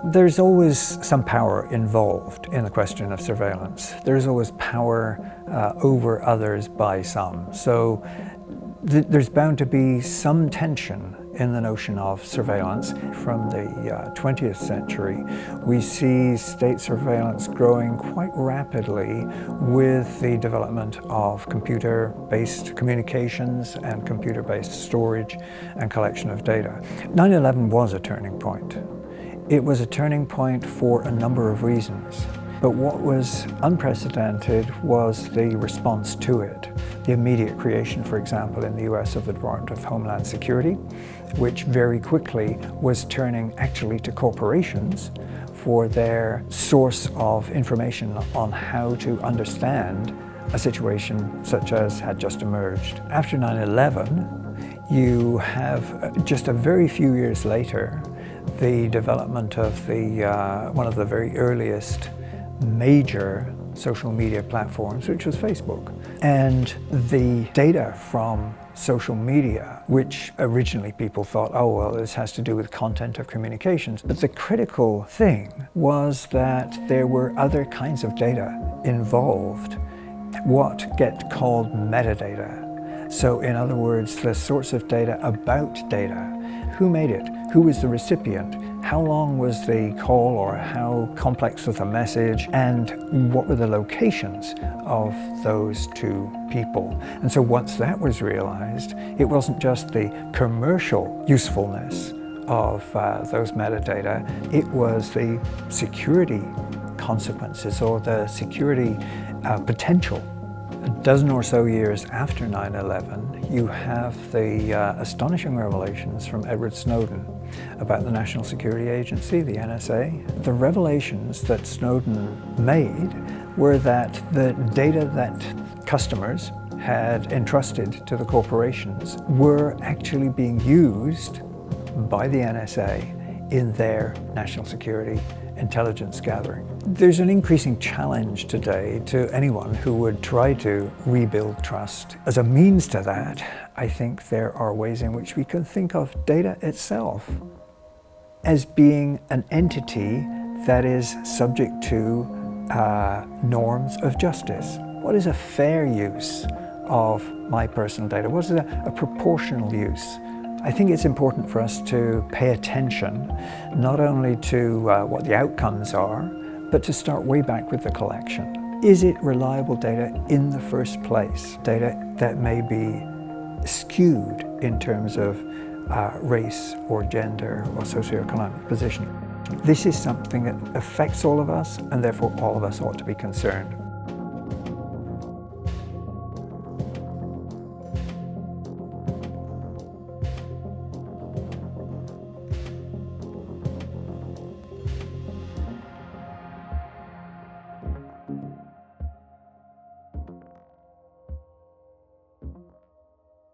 There's always some power involved in the question of surveillance. There's always power over others by some. So there's bound to be some tension in the notion of surveillance. From the 20th century, we see state surveillance growing quite rapidly with the development of computer-based communications and computer-based storage and collection of data. 9/11 was a turning point. It was a turning point for a number of reasons. But what was unprecedented was the response to it. The immediate creation, for example, in the US of the Department of Homeland Security, which very quickly was turning actually to corporations for their source of information on how to understand a situation such as had just emerged. After 9/11, you have just a very few years later the development of one of the very earliest major social media platforms, which was Facebook. And the data from social media, which originally people thought, oh, well, this has to do with content of communications. But the critical thing was that there were other kinds of data involved, what get called metadata. So in other words, the sorts of data about data. Who made it? Who was the recipient? How long was the call, or how complex was the message? And what were the locations of those two people? And so once that was realized, it wasn't just the commercial usefulness of those metadata, it was the security consequences or the security potential. A dozen or so years after 9/11, you have the astonishing revelations from Edward Snowden about the National Security Agency, the NSA. The revelations that Snowden made were that the data that customers had entrusted to the corporations were actually being used by the NSA in their national security intelligence gathering. There's an increasing challenge today to anyone who would try to rebuild trust. As a means to that, I think there are ways in which we can think of data itself as being an entity that is subject to norms of justice. What is a fair use of my personal data? What is a proportional use? I think it's important for us to pay attention not only to what the outcomes are, but to start way back with the collection. Is it reliable data in the first place? Data that may be skewed in terms of race or gender or socioeconomic position. This is something that affects all of us, and therefore all of us ought to be concerned.